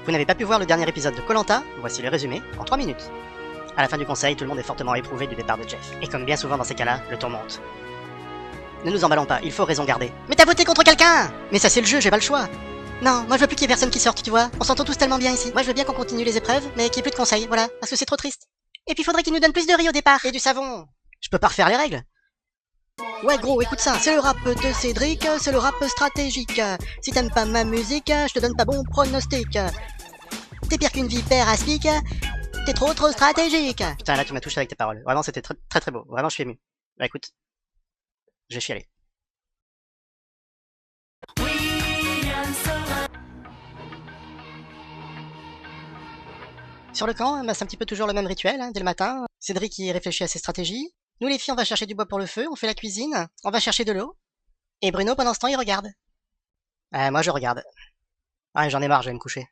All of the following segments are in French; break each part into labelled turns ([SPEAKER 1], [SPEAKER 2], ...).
[SPEAKER 1] Vous n'avez pas pu voir le dernier épisode de Koh Lanta, voici le résumé en 3 minutes. À la fin du conseil, tout le monde est fortement éprouvé du départ de Jeff. Et comme bien souvent dans ces cas-là, le ton monte. Ne nous emballons pas, il faut raison garder. Mais t'as voté contre quelqu'un! Mais ça c'est le jeu, j'ai pas le choix. Non, moi je veux plus qu'il y ait personne qui sorte, tu vois. On s'entend tous tellement bien ici. Moi je veux bien qu'on continue les épreuves, mais qu'il y ait plus de conseils, voilà. Parce que c'est trop triste. Et puis il faudrait qu'ils nous donnent plus de riz au départ. Et du savon. Je peux pas refaire les règles. Ouais gros, écoute ça, c'est le rap de Cédric, c'est le rap stratégique. Si t'aimes pas ma musique, je te donne pas bon pronostic. T'es pire qu'une vipère aspic, t'es trop stratégique. Putain là tu m'as touché avec tes paroles, vraiment c'était très beau, vraiment je suis ému. Bah écoute, je vais chialer. Sur le camp, bah, c'est un petit peu toujours le même rituel, hein, dès le matin. Cédric qui réfléchit à ses stratégies. Nous les filles on va chercher du bois pour le feu, on fait la cuisine, on va chercher de l'eau. Et Bruno pendant ce temps il regarde. Moi je regarde. Ah j'en ai marre, je vais me coucher.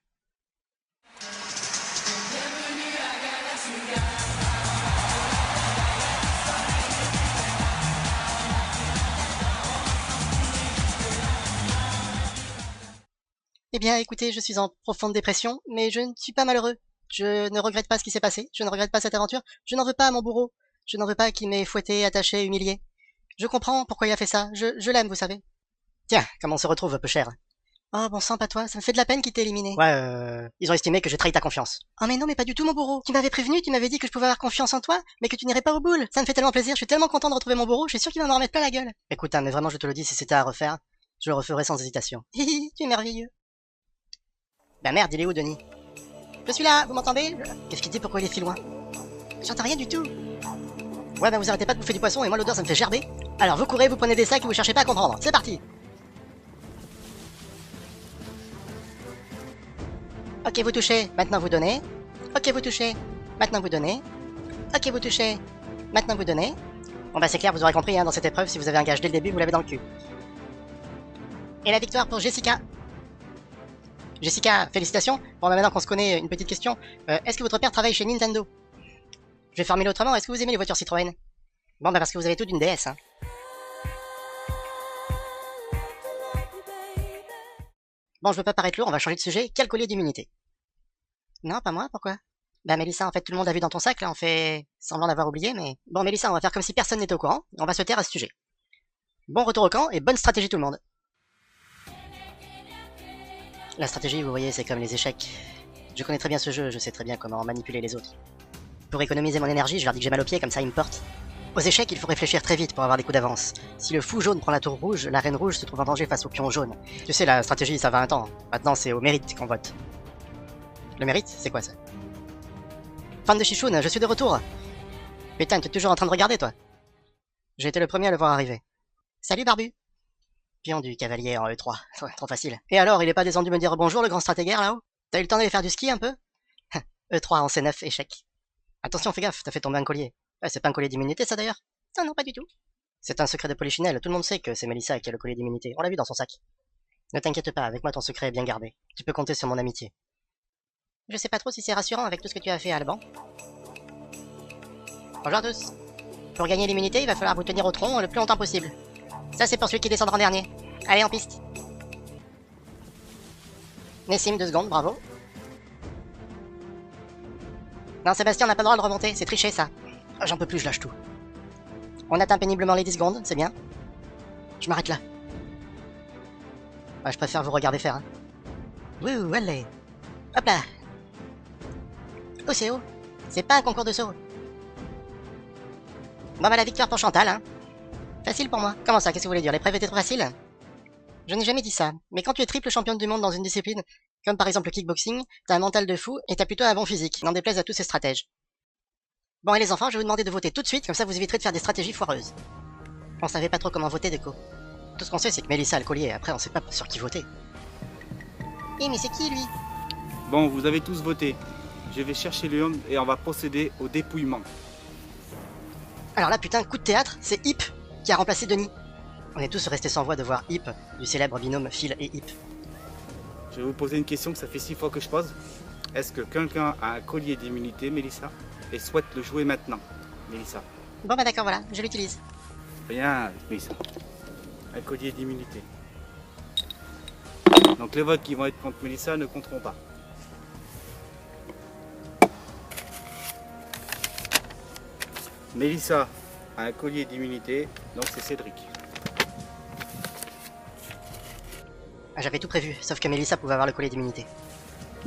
[SPEAKER 1] Eh bien écoutez, je suis en profonde dépression, mais je ne suis pas malheureux. Je ne regrette pas ce qui s'est passé, je ne regrette pas cette aventure, je n'en veux pas à mon bourreau, je n'en veux pas qu'il m'ait fouetté, attaché, humilié. Je comprends pourquoi il a fait ça, je l'aime, vous savez. Tiens, comme on se retrouve peu cher. Oh bon sang, pas toi, ça me fait de la peine qu'il t'ait éliminé. Ouais, ils ont estimé que j'ai trahi ta confiance. Oh mais non, mais pas du tout mon bourreau. Tu m'avais prévenu, tu m'avais dit que je pouvais avoir confiance en toi, mais que tu n'irais pas au boule. Ça me fait tellement plaisir, je suis tellement content de retrouver mon bourreau, je suis sûr qu'il va m'en remettre plein la gueule. Écoute, hein, mais vraiment je te le dis, si c'était à refaire, je le referais sans hésitation. Hihi, tu es merveilleux. Bah merde, il est où Denis? Je suis là, vous m'entendez? Qu'est-ce qu'il dit, pourquoi il est si loin? J'entends rien du tout. Ouais bah vous arrêtez pas de bouffer du poisson et moi l'odeur ça me fait gerber. Alors vous courez, vous prenez des sacs et vous cherchez pas à comprendre. C'est parti. Ok vous touchez, maintenant vous donnez. Ok vous touchez, maintenant vous donnez. Ok vous touchez, maintenant vous donnez. Bon bah c'est clair, vous aurez compris hein, dans cette épreuve, si vous avez un gage dès le début, vous l'avez dans le cul. Et la victoire pour Jessica. Jessica, félicitations. Bon bah maintenant qu'on se connaît, une petite question. Est-ce que votre père travaille chez Nintendo? Je vais formuler autrement, est-ce que vous aimez les voitures Citroën? Bon bah parce que vous avez tout d'une DS hein. Bon je veux pas paraître lourd, on va changer de sujet. Quel collier d'immunité? Non pas moi, pourquoi? Bah Mélissa, en fait tout le monde a vu dans ton sac là, on fait semblant d'avoir oublié mais... Bon Mélissa, on va faire comme si personne n'était au courant, et on va se taire à ce sujet. Bon retour au camp et bonne stratégie tout le monde. La stratégie vous voyez c'est comme les échecs. Je connais très bien ce jeu, je sais très bien comment manipuler les autres. Pour économiser mon énergie, je leur dis que j'ai mal aux pieds, comme ça ils me portent. Aux échecs, il faut réfléchir très vite pour avoir des coups d'avance. Si le fou jaune prend la tour rouge, la reine rouge se trouve en danger face au pion jaune. Tu sais, la stratégie, ça va un temps. Maintenant, c'est au mérite qu'on vote. Le mérite, c'est quoi ça? Fan de Chichoun, je suis de retour. Putain, t'es toujours en train de regarder, toi. J'ai été le premier à le voir arriver. Salut, Barbu. Pion du cavalier en E3. Trop facile. Et alors, il est pas descendu me dire bonjour, le grand stratégaire, là-haut? T'as eu le temps d'aller faire du ski, un peu? E3 en C9, échec. Attention, fais gaffe, t'as fait tomber un collier. Ouais, c'est pas un collier d'immunité, ça, d'ailleurs? Non, non, pas du tout. C'est un secret de Polichinelle, tout le monde sait que c'est Mélissa qui a le collier d'immunité, on l'a vu dans son sac. Ne t'inquiète pas, avec moi ton secret est bien gardé. Tu peux compter sur mon amitié. Je sais pas trop si c'est rassurant avec tout ce que tu as fait, Alban. Bonjour à tous. Pour gagner l'immunité, il va falloir vous tenir au tronc le plus longtemps possible. Ça c'est pour celui qui descendra en dernier. Allez, en piste. Nessim, 2 secondes, bravo. Non, Sébastien, on n'a pas le droit de remonter, c'est triché ça. Oh, j'en peux plus, je lâche tout. On atteint péniblement les 10 secondes, c'est bien. Je m'arrête là. Ouais, je préfère vous regarder faire. Hein. Wouh, allez. Hop là. Oh, c'est haut. C'est pas un concours de saut. Bon bah la victoire pour Chantal, hein. Facile pour moi. Comment ça, qu'est-ce que vous voulez dire? L'épreuve était trop facile? Je n'ai jamais dit ça. Mais quand tu es triple championne du monde dans une discipline, comme par exemple le kickboxing, t'as un mental de fou et t'as plutôt un bon physique, n'en déplaise à tous ces stratèges. Bon et les enfants, je vais vous demander de voter tout de suite, comme ça vous éviterez de faire des stratégies foireuses. On savait pas trop comment voter, Deco. Tout ce qu'on sait, c'est que Mélissa a le collier, après on sait pas sur qui voter. Eh mais c'est qui, lui?
[SPEAKER 2] Bon, vous avez tous voté. Je vais chercher l'urne et on va procéder au dépouillement.
[SPEAKER 1] Alors là, putain, coup de théâtre, c'est Hip qui a remplacé Denis. On est tous restés sans voix de voir Hip, du célèbre binôme Phil et Hip.
[SPEAKER 2] Je vais vous poser une question que ça fait 6 fois que je pose. Est-ce que quelqu'un a un collier d'immunité, Mélissa, et souhaite le jouer maintenant, Mélissa?
[SPEAKER 1] Bon bah d'accord, voilà, je l'utilise.
[SPEAKER 2] Rien, Mélissa. Un collier d'immunité. Donc les votes qui vont être contre Mélissa ne compteront pas. Mélissa a un collier d'immunité, donc c'est Cédric.
[SPEAKER 1] Ah, j'avais tout prévu, sauf que Mélissa pouvait avoir le collier d'immunité.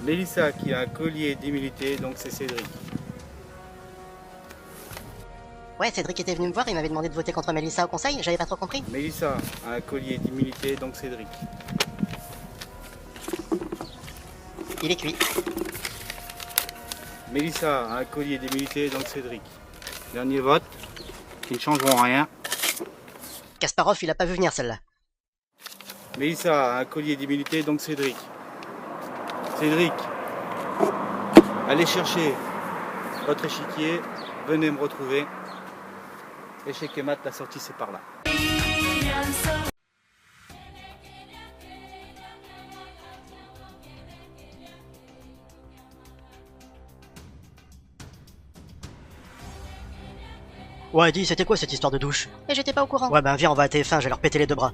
[SPEAKER 2] Mélissa qui a un collier d'immunité, donc c'est Cédric.
[SPEAKER 1] Ouais, Cédric était venu me voir, il m'avait demandé de voter contre Mélissa au conseil, j'avais pas trop compris.
[SPEAKER 2] Mélissa a un collier d'immunité, donc Cédric.
[SPEAKER 1] Il est cuit.
[SPEAKER 2] Mélissa a un collier d'immunité, donc Cédric. Dernier vote, qui ne changeront rien.
[SPEAKER 1] Kasparov, il a pas vu venir celle-là.
[SPEAKER 2] Mélissa a un collier d'immunité, donc Cédric. Cédric, allez chercher votre échiquier, venez me retrouver. Échec et mat, la sortie c'est par là.
[SPEAKER 1] Ouais, dis, c'était quoi cette histoire de douche? Et j'étais pas au courant. Ouais, ben viens, on va à TF1, je vais leur péter les deux bras.